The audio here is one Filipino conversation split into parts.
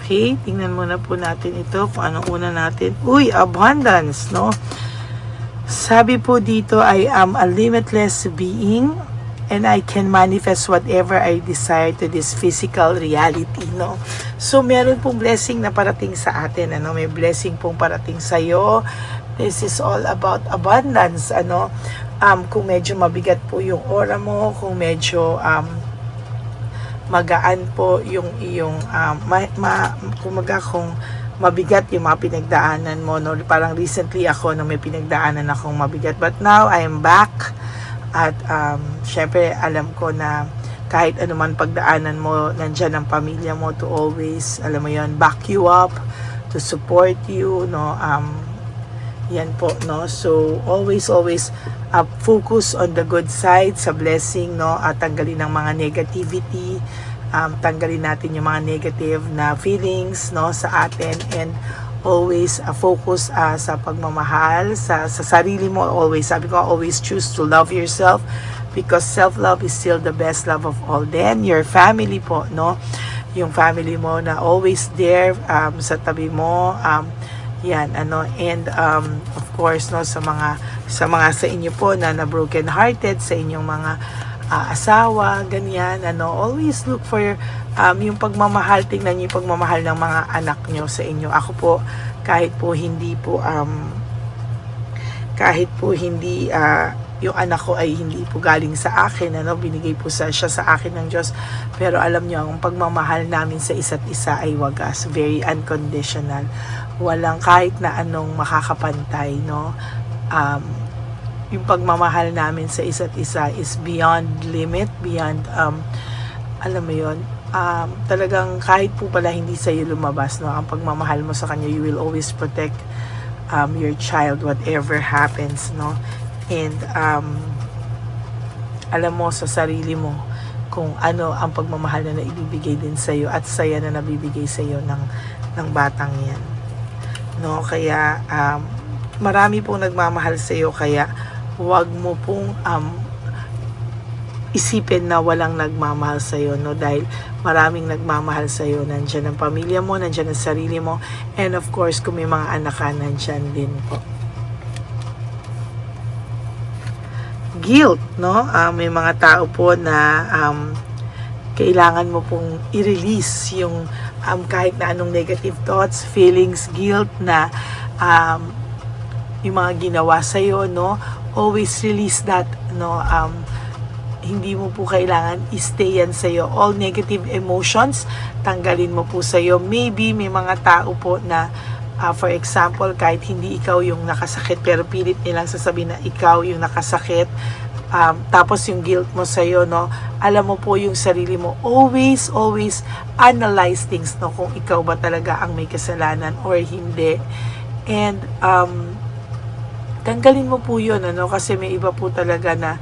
Okay, tingnan muna po natin ito kung anong una natin. Uy, abundance, no? Sabi po dito, I am a limitless being and I can manifest whatever I desire to this physical reality, no? So, meron pong blessing na parating sa atin, ano? May blessing pong parating sa iyo. This is all about abundance, ano? Kung medyo mabigat po yung aura mo, kung medyo magaan po yung iyong kumaga kung mabigat yung mga pinagdaanan mo, no? Parang recently ako na may pinagdaanan akong mabigat, but now I am back at syempre alam ko na kahit anuman pagdaanan mo, nandyan ang pamilya mo to always, alam mo yon, back you up, to support you, no? Yan po, no? So always focus on the good side, sa blessing, no? At tanggalin ang mga negativity, tanggalin natin yung mga negative na feelings, no, sa atin, and always focus sa pagmamahal sa sarili mo. Always, sabi ko, always choose to love yourself because self-love is still the best love of all. Then your family po, no, yung family mo na always there sa tabi mo, yan, ano, and of course, no, sa inyo po na broken hearted, sa inyong mga asawa, ganyan, ano, always look for yung pagmamahal. Tingnan niyo yung pagmamahal ng mga anak nyo sa inyo. Ako po, kahit po hindi yung anak ko ay hindi po galing sa akin, ano, binigay po siya sa akin ng Diyos, pero alam niyo, ang pagmamahal namin sa isa't isa ay wagas, very unconditional, walang kahit na anong makakapantay, no? Yung pagmamahal namin sa isa't isa is beyond limit, beyond alam mo yon, talagang kahit po pala hindi sa'yo lumabas, no, ang pagmamahal mo sa kanya, you will always protect your child whatever happens, no? And alam mo sa sarili mo kung ano ang pagmamahal na naibibigay din sa'yo at saya na nabibigay sa'yo ng batang yan, no? Kaya marami pong nagmamahal sa'yo, kaya huwag mo pong isipin na walang nagmamahal sa'yo, no? Dahil maraming nagmamahal sa'yo. Nandyan ang pamilya mo, nandyan ang sarili mo, and of course, kung may mga anak ka, nandyan din po. Guilt, no? May mga tao po na kailangan mo pong i-release yung kahit na anong negative thoughts, feelings, guilt na yung mga ginawa sa'yo, no? Always release that, no? Hindi mo po kailangan i-stay yan sa'yo. All negative emotions, tanggalin mo po sa'yo. Maybe may mga tao po na, for example, kahit hindi ikaw yung nakasakit, pero pilit nilang sasabihin na ikaw yung nakasakit, tapos yung guilt mo sa'yo, no? Alam mo po yung sarili mo. Always analyze things, no? Kung ikaw ba talaga ang may kasalanan or hindi. And, tanggalin mo po yun, ano? Kasi may iba po talaga na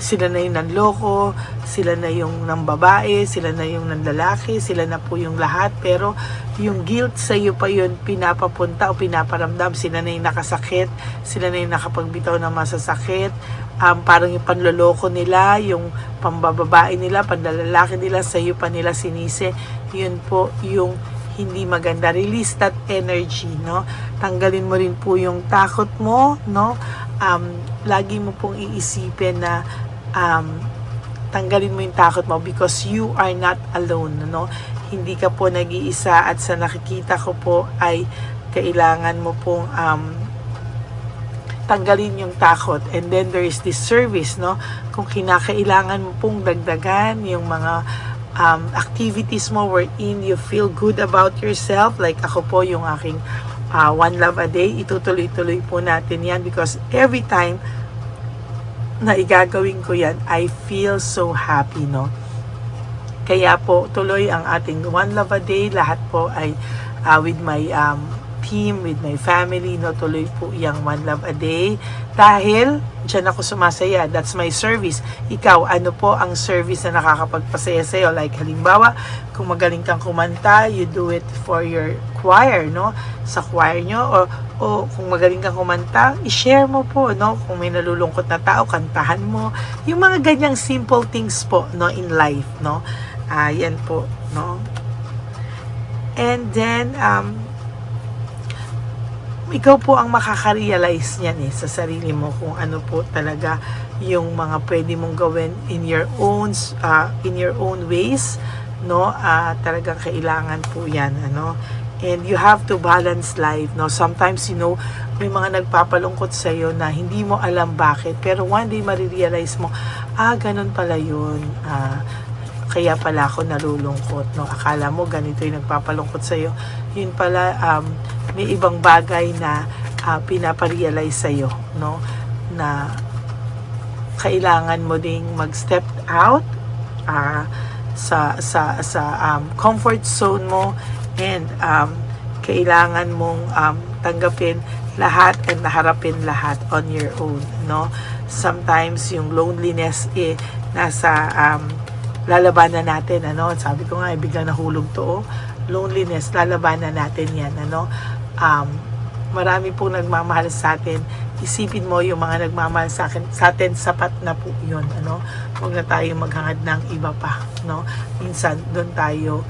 sila na yung nanloko, sila na yung nambabae, sila na yung nanlalaki, sila na po yung lahat, pero yung guilt sa iyo pa yun pinapapunta o pinaparamdam. Sila na yung nakasakit, sila na yung nakapagbitaw ng masasakit, parang yung panloloko nila, yung pambababae nila, panlalaki nila, sa iyo pa nila sinisi. Yun po yung hindi maganda. Release that energy, no? Tanggalin mo rin po yung takot mo, no? Lagi mo pong iisipin na tanggalin mo yung takot mo because you are not alone, no? Hindi ka po nag-iisa, at sa nakikita ko po ay kailangan mo pong tanggalin yung takot. And then there is this service, no? Kung kinakailangan mo pong dagdagan yung mga activities mo wherein you feel good about yourself, like ako po yung aking One Love a Day, itutuloy-tuloy po natin yan because every time na igagawin ko yan, I feel so happy, no? Kaya po tuloy ang ating One Love a Day, lahat po ay with my team, with my family, no? Tuloy po yung One Love a Day dahil dyan ako sumasaya. That's my service. Ikaw, ano po ang service na nakakapagpasaya sa'yo? Like halimbawa, kung magaling kang kumanta, you do it for your choir, no? Sa choir nyo, o kung magaling kang kumanta, i-share mo po, no? Kung may nalulungkot na tao, kantahan mo. Yung mga ganyang simple things po, no? In life, no? Yan po, no? And then, ikaw po ang makaka-realize niyan sa sarili mo kung ano po talaga yung mga pwede mong gawin in your own ways, no? Talagang kailangan po yan, ano? And you have to balance life, no? Sometimes, may mga nagpapalungkot sa iyo na hindi mo alam bakit, pero one day marirealize mo, ganun pala yun. Kaya pala ako nalulungkot, no? Akala mo ganito yung nagpapalungkot sa iyo. Yun pala, may ibang bagay na pinaparealize sa iyo, no? Na kailangan mo ding mag-step out sa comfort zone mo, and kailangan mong tanggapin lahat and harapin lahat on your own, no? Sometimes yung loneliness nasa lalabanan natin, ano? Sabi ko nga, biglang nahulog to, loneliness, lalabanan natin yan, ano? Marami pong nagmamahal sa atin. Isipin mo, yung mga nagmamahal sa atin, sapat na po yun, ano? Huwag na tayo maghangad ng iba pa, no? Minsan, doon tayo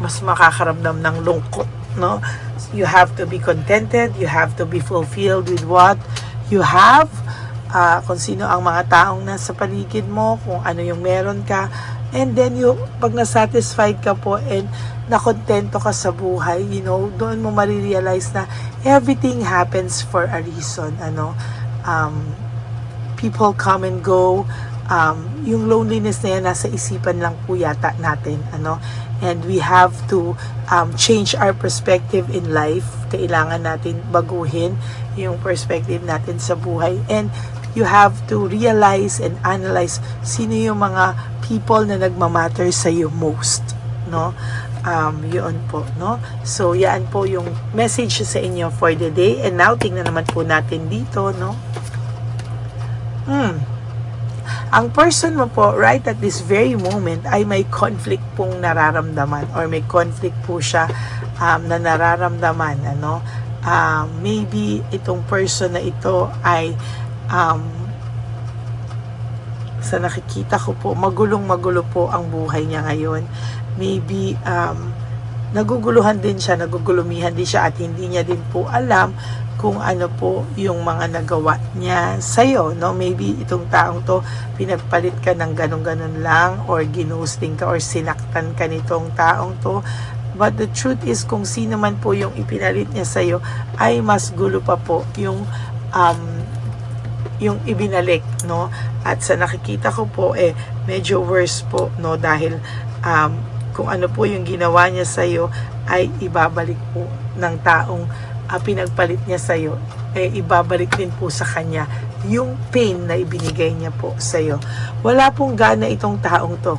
mas makakaramdam ng lungkot, no? You have to be contented, you have to be fulfilled with what you have, kung sino ang mga taong nasa paligid mo, kung ano yung meron ka, and then pag na-satisfied ka po and nakontento ka sa buhay, doon mo marirealize na everything happens for a reason, ano? People come and go, yung loneliness na yan nasa isipan lang po yata natin, ano? And we have to change our perspective in life. Kailangan natin baguhin yung perspective natin sa buhay, and you have to realize and analyze sino yung mga people na nagmamatter sa iyo most, no? Yun po, no? So, yan po yung message sa inyo for the day. And now, tingnan naman po natin dito, no? Ang person mo po, right at this very moment, ay may conflict pong nararamdaman, or may conflict po siya na nararamdaman, ano? Maybe itong person na ito ay sa nakikita ko po, magulong-magulo po ang buhay niya ngayon. Maybe naguguluhan din siya, nagugulumihan din siya, at hindi niya din po alam kung ano po yung mga nagawa niya sa'yo, no? Maybe itong taong to, pinagpalit ka ng ganun-ganun lang, or ginusting ka, or sinaktan ka nitong taong to. But the truth is, kung sino man po yung ipinalit niya sa'yo, ay mas gulo pa po yung ibinalik, no? At sa nakikita ko po, medyo worse po, no? Dahil kung ano po yung ginawa niya sa'yo, ay ibabalik po ng taong pinagpalit niya sa'yo, ibabalik din po sa kanya yung pain na ibinigay niya po sa'yo. Wala pong gana itong taong to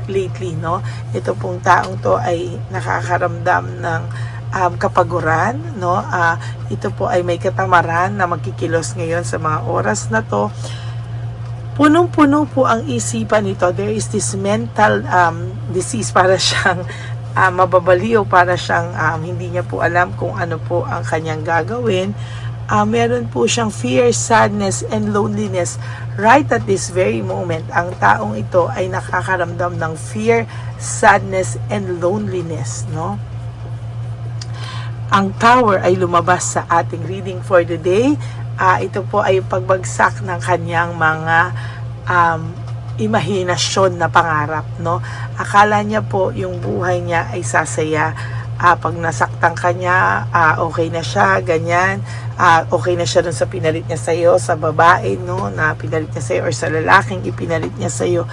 lately, no? Ito pong taong to ay nakakaramdam ng kapaguran, no? Ito po ay may katamaran na magkikilos ngayon sa mga oras na to. Punong-puno po ang isipan nito. There is this mental disease, para siyang mababaliw, para siyang hindi niya po alam kung ano po ang kanyang gagawin. Meron po siyang fear, sadness, and loneliness. Right at this very moment, ang taong ito ay nakakaramdam ng fear, sadness, and loneliness, no? Ang Tower ay lumabas sa ating reading for the day. Ito po ay pagbagsak ng kanyang mga imahinasyon na pangarap, no? Akala niya po yung buhay niya ay sasaya. Pag nasaktan ka niya, okay na siya, ganyan. Okay na siya dun sa pinalit niya sa'yo, sa babae, no? Na pinalit niya sa'yo, or sa lalaking ipinalit niya sa'yo.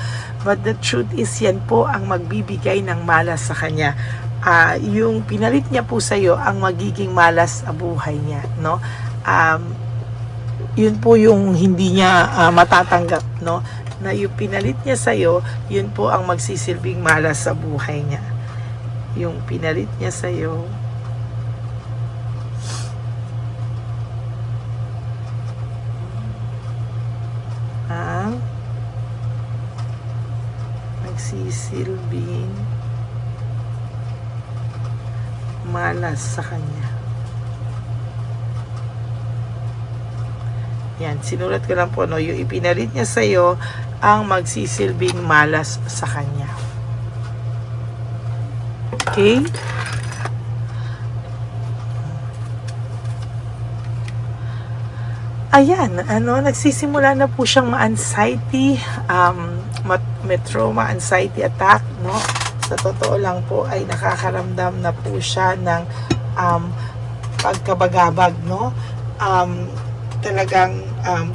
But the truth is, yan po ang magbibigay ng malas sa kanya. Yung pinalit niya po sa'yo ang magiging malas sa buhay niya, no? Yun po yung hindi niya matatanggap, no? Na yung pinalit niya sa'yo, yun po ang magsisilbing malas sa buhay niya. Yung pinalit niya sa'yo, ang magsisilbing malas sa kanya. Yan, sinulat ko lang po, no? Yung ipinalit niya sa'yo ang magsisilbing malas sa kanya. Okay? Ayan, nagsisimula na po siyang ma-anxiety, may trauma, anxiety attack, no? Sa totoo lang po ay nakakaramdam na po siya ng pagkabagabag, no? Talagang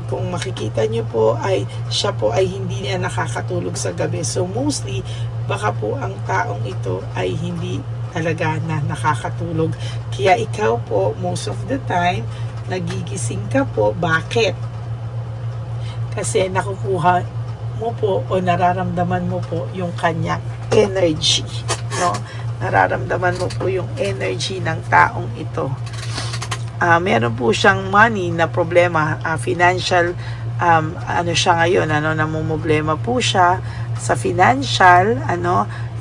kung makikita nyo po ay siya po ay hindi niya nakakatulog sa gabi. So mostly, baka po ang taong ito ay hindi talaga na nakakatulog. Kaya ikaw po, most of the time, nagigising ka po. Bakit? Kasi nakukuha mo po o nararamdaman mo po yung kanyang energy, no? Nararamdaman mo po yung energy ng taong ito. Meron po siyang money na problema, financial, siya ngayon, namumblema po siya sa financial,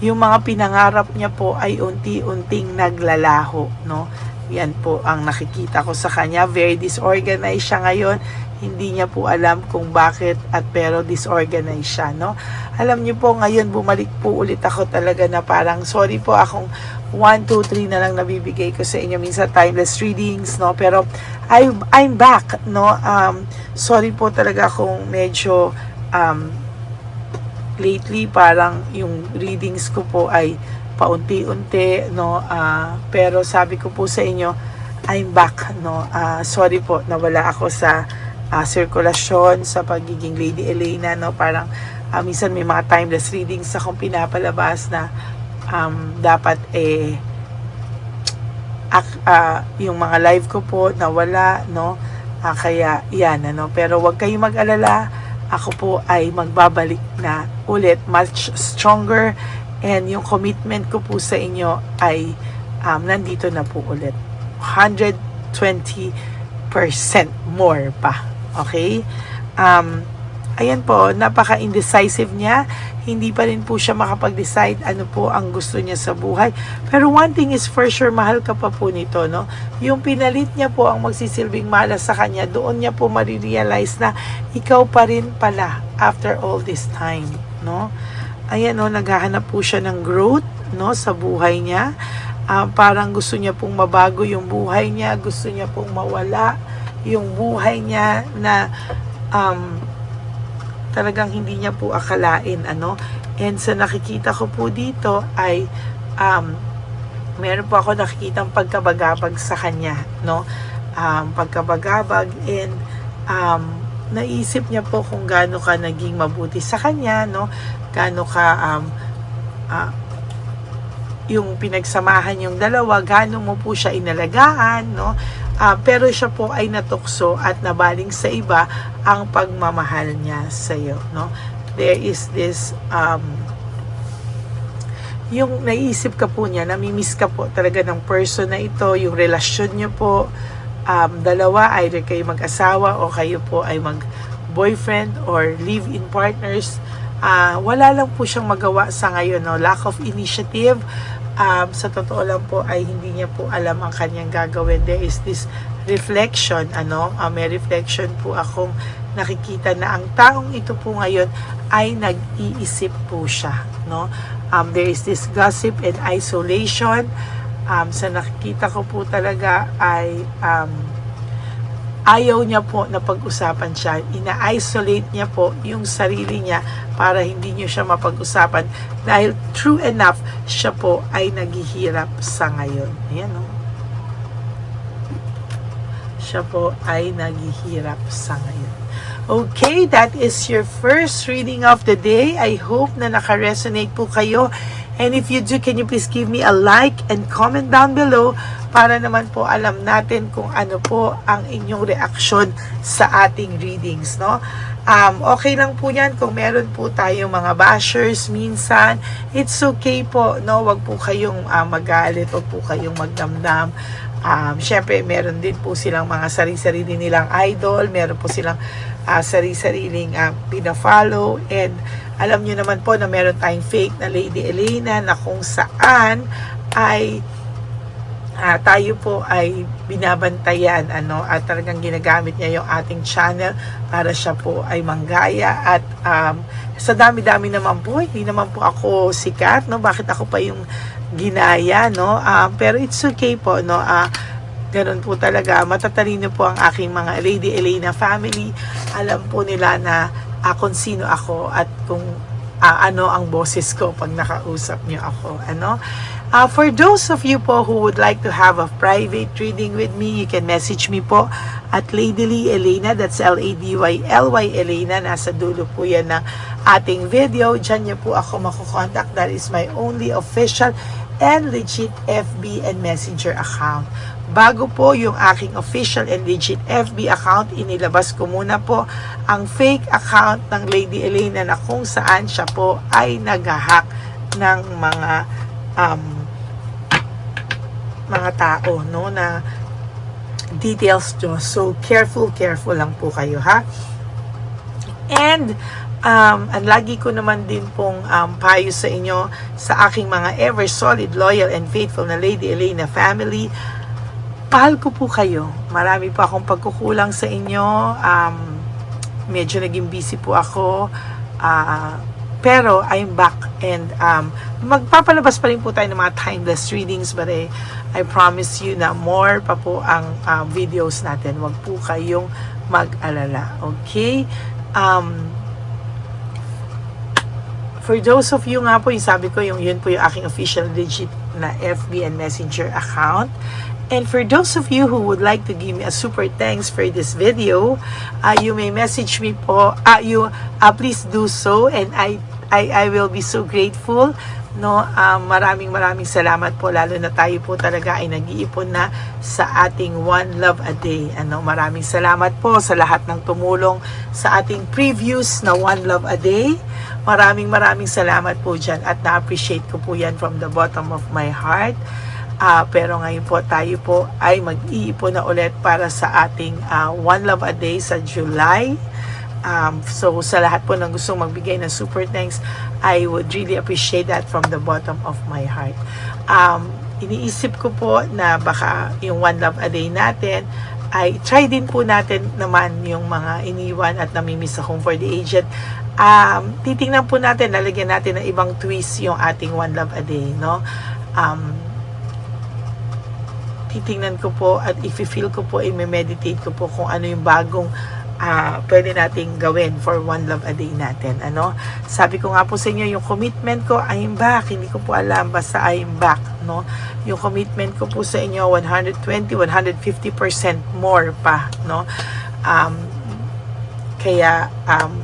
yung mga pinangarap niya po ay unti-unting naglalaho, no? Yan po ang nakikita ko sa kanya. Very disorganized siya ngayon. Hindi niya po alam kung bakit pero disorganized siya, no? Alam niyo po, ngayon bumalik po ulit ako talaga na parang, sorry po akong 1, 2, 3 na lang nabibigay ko sa inyo. Minsan timeless readings, no? Pero I'm back, no? Sorry po talaga kung medyo lately parang yung readings ko po ay paunti-unti, no? Pero sabi ko po sa inyo, I'm back, no? Sorry po, nawala ako sa sirkulasyon, sa pagiging Lady Elena, no? Parang minsan may mga timeless readings akong pinapalabas na dapat yung mga live ko po nawala, no? Kaya yan, pero wag kayong mag-alala, ako po ay magbabalik na ulit, much stronger. And yung commitment ko po sa inyo ay nandito na po ulit. 120% more pa. Okay? Ayan po, napaka-indecisive niya. Hindi pa rin po siya makapag-decide ano po ang gusto niya sa buhay. Pero one thing is for sure, mahal ka pa po nito, no? Yung pinalit niya po ang magsisilbing malas sa kanya, doon niya po marirealize na ikaw pa rin pala after all this time, no? Ayan, no, naghahanap po siya ng growth, no, sa buhay niya. Parang gusto niya pong mabago yung buhay niya, gusto niya pong mawala yung buhay niya na talagang hindi niya po akalain, And sa nakikita ko po dito ay meron po ako nakikitang pagkabagabag sa kanya, no? Pagkabagabag and naisip niya po kung gaano ka naging mabuti sa kanya, no? Gaano ka yung pinagsamahan yung dalawa, gaano mo po siya inalagaan, no? Pero siya po ay natukso at nabaling sa iba ang pagmamahal niya sa iyo, no? There is this yung naisip ka po niya, namimiss ka po talaga ng person na ito, yung relasyon niyo po, dalawa, either kayo mag-asawa o kayo po ay mag-boyfriend or live-in partners. Wala lang po siyang magawa sa ngayon, no? Lack of initiative. Sa totoo lang po ay hindi niya po alam ang kanyang gagawin. There is this reflection, may reflection po akong nakikita na ang taong ito po ngayon ay nag-iisip po siya, no? There is this gossip and isolation. Sa nakikita ko po talaga ay ayaw niya po na pag-usapan siya. Ina-isolate niya po yung sarili niya para hindi niyo siya mapag-usapan dahil true enough, siya po ay naghihirap sa ngayon. Ayan, no? Siya po ay naghihirap sa ngayon. Okay, that is your first reading of the day. I hope na naka-resonate po kayo. And if you do, can you please give me a like and comment down below para naman po alam natin kung ano po ang inyong reaksyon sa ating readings, no? Okay lang po yan kung meron po tayong mga bashers minsan. It's okay po, no? Wag po kayong magalit, wag po kayong magdamdam. Syempre, meron din po silang mga sarili-sarili nilang idol, meron po silang sarili-sariling pina-follow, and alam nyo naman po na meron tayong fake na Lady Elena na kung saan ay tayo po ay binabantayan, at talagang ginagamit niya yung ating channel para siya po ay manggaya, at sa dami-dami naman po, hindi naman po ako sikat, no? Bakit ako pa yung ginaya, no? Pero it's okay po, no? Ganun po talaga. Matatalino po ang aking mga Lady Elena family. Alam po nila na kung sino ako at kung ano ang boses ko pag nakausap niyo ako. Ano? For those of you po who would like to have a private reading with me, you can message me po at Ladyly Elena. That's Ladyly Elena. Nasa dulo po yan ng ating video. Diyan niyo po ako makukontak. That is my only official and legit FB and Messenger account. Bago po yung aking official and legit FB account, inilabas ko muna po ang fake account ng Lady Elena na kung saan siya po ay nag-hack ng mga tao, no, na details nyo. So, careful lang po kayo, ha? And, ang lagi ko naman din pong payo sa inyo, sa aking mga ever solid, loyal, and faithful na Lady Elena family, mahal ko po kayo. Marami pa akong pagkukulang sa inyo. Medyo naging busy po ako. Pero I'm back and magpapalabas pa rin po tayo ng mga timeless readings, but I promise you na more pa po ang videos natin. Huwag po kayong mag-alala. Okay? For those of you nga po, yung sabi ko, yun po yung aking official legit na FB and Messenger account. And for those of you who would like to give me a super thanks for this video, you may message me po. Please do so, and I will be so grateful. No, maraming salamat po, lalo na tayo po talaga ay nag-iipon na sa ating One Love a Day. Maraming salamat po sa lahat ng tumulong sa ating previews na One Love a Day. Maraming salamat po dyan at na-appreciate ko po yan from the bottom of my heart. Pero ngayon po tayo po ay mag-iipon na ulit para sa ating One Love a Day sa July. So sa lahat po ng gustong magbigay ng super thanks, I would really appreciate that from the bottom of my heart. Iniisip ko po na baka yung One Love a Day natin ay try din po natin naman yung mga iniwan at namimiss akong for the aged. Titingnan po natin, lalagyan natin ng ibang twist yung ating One Love a Day, no? Titingnan ko po at i-feel ko po, i-meditate ko po kung ano yung bagong pwede nating gawin for One Love a Day natin. Sabi ko nga po sa inyo, yung commitment ko, I'm back. Hindi ko po alam, basta I'm back, no? Yung commitment ko po sa inyo, 120, 150% more pa, no? Kaya,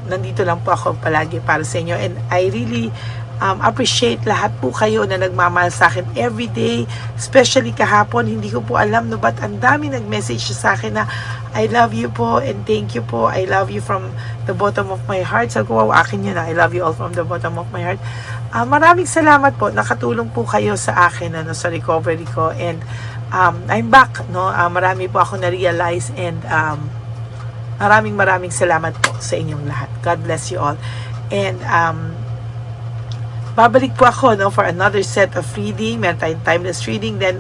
nandito lang po ako palagi para sa inyo. And I really appreciate lahat po kayo na nagmamahal sa akin every day, especially kahapon. Hindi ko po alam, no, but ang dami nag-message sa akin na I love you po and thank you po. I love you from the bottom of my heart. Sabi ko, wow, akin yun na. I love you all from the bottom of my heart. Maraming salamat po. Nakatulong po kayo sa akin sa recovery ko. And I'm back. No? Marami po ako na-realize and maraming salamat po sa inyong lahat. God bless you all. And babalik po ako, no, for another set of reading. Meron tayong timeless reading. Then,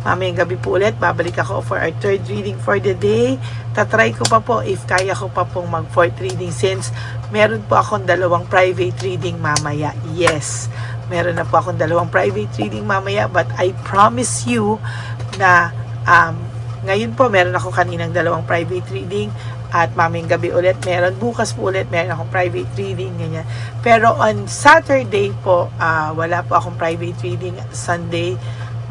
mamayang gabi po ulit, babalik ako for our third reading for the day. Tatry ko pa po if kaya ko pa pong mag-fourth reading since meron po akong dalawang private reading mamaya. Yes, meron na po akong dalawang private reading mamaya, but I promise you na ngayon po, meron ako kaninang dalawang private reading. At mamayang gabi ulit, meron. Bukas po ulit, meron akong private reading, ganyan. Pero on Saturday po, wala po akong private reading. Sunday,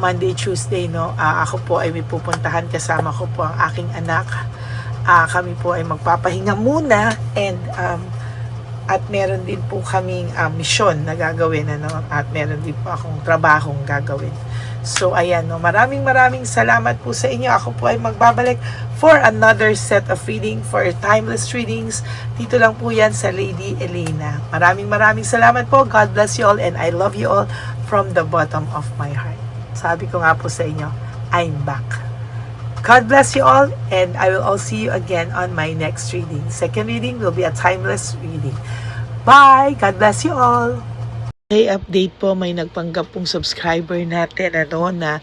Monday, Tuesday, no? Ako po ay may pupuntahan. Kasama ko po ang aking anak. Kami po ay magpapahinga muna. And, at meron din po kaming misyon na gagawin, at meron din po akong trabahong gagawin. So, ayan, no, maraming salamat po sa inyo. Ako po ay magbabalik for another set of reading, for timeless readings. Dito lang po yan sa Lady Elena. Maraming salamat po. God bless you all and I love you all from the bottom of my heart. Sabi ko nga po sa inyo, I'm back. God bless you all and I will all see you again on my next reading. Second reading will be a timeless reading. Bye! God bless you all! May update po, may nagpanggap pong subscriber natin na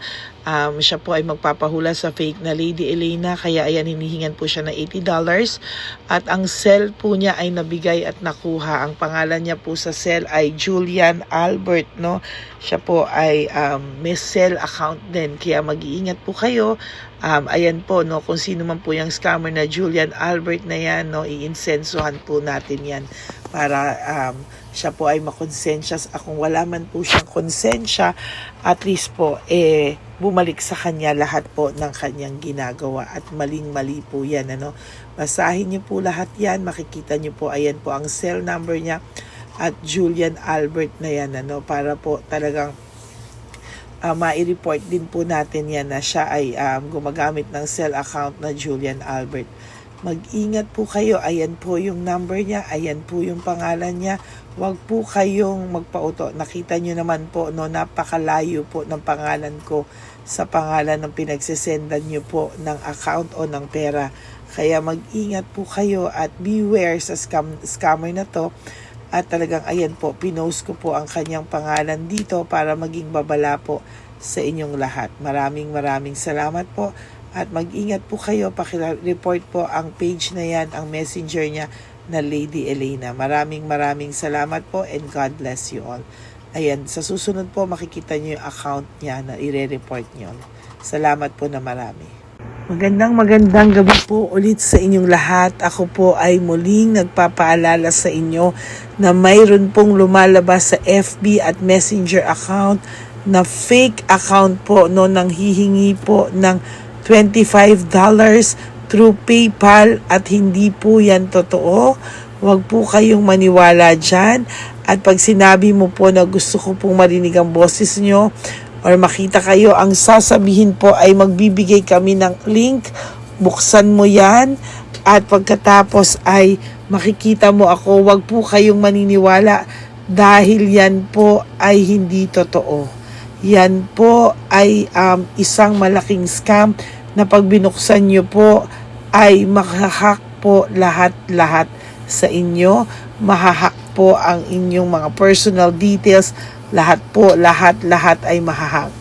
Siya po ay magpapahula sa fake na Lady Elena, kaya ayan, hinihingan po siya ng $80. At ang cell po niya ay nabigay at nakuha. Ang pangalan niya po sa cell ay Julian Albert, no? Siya po ay may cell account din, kaya mag-iingat po kayo. Ayan po, no, kung sino man po yung scammer na Julian Albert na yan, no, iinsensuhan po natin yan para siya po ay makonsensya. Kung wala man po siyang konsensya, at least po bumalik sa kanya lahat po ng kanyang ginagawa, at maling-mali po yan, ano. Basahin niyo po lahat yan, makikita niyo po, ayan po ang cell number niya at Julian Albert na yan, ano, para po talagang mai-report din po natin yan na siya ay gumagamit ng cell account na Julian Albert. Mag-ingat po kayo, ayan po yung number niya, ayan po yung pangalan niya. Huwag po kayong magpauto. Nakita nyo naman po, no, napakalayo po ng pangalan ko sa pangalan ng pinagsesendan nyo po ng account o ng pera. Kaya mag-ingat po kayo at beware sa scammer na to. At talagang ayan po, pinost ko po ang kanyang pangalan dito para maging babala po sa inyong lahat. Maraming salamat po. At mag-ingat po kayo, pakireport po ang page na yan, ang messenger niya na Lady Elena. Maraming salamat po and God bless you all. Ayan, sa susunod po makikita niyo yung account niya na ire-report niyo. Salamat po na marami. Magandang gabi po ulit sa inyong lahat. Ako po ay muling nagpapaalala sa inyo na mayroon pong lumalabas sa FB at Messenger account na fake account po, no, nang hihingi po ng $25 through PayPal, at hindi po yan totoo. Huwag po kayong maniwala dyan. At pag sinabi mo po na gusto ko pong marinig ang boses nyo or makita kayo, ang sasabihin po ay magbibigay kami ng link, buksan mo yan, at pagkatapos ay makikita mo ako. Huwag po kayong maniniwala dahil yan po ay hindi totoo. Yan po ay isang malaking scam na pag binuksan nyo po ay mahahack po lahat sa inyo. Mahahack po ang inyong mga personal details. Lahat ay mahahack.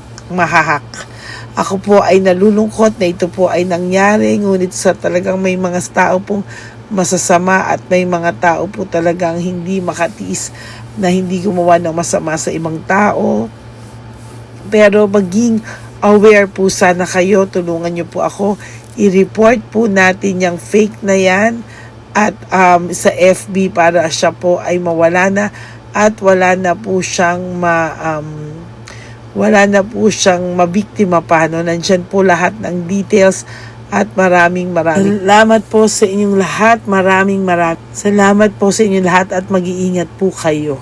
Ako po ay nalulungkot na ito po ay nangyari, ngunit sa talagang may mga tao pong masasama at may mga tao po talagang hindi makatiis na hindi gumawa ng masama sa ibang tao. Pero maging aware po sana kayo, tulungan niyo po ako, i-report po natin yung fake na yan at sa FB para siya po ay mawala na at wala na po siyang mabiktima pa, no? Nandyan po lahat ng details at maraming salamat po sa inyong lahat. Maraming salamat po sa inyong lahat at mag-iingat po kayo.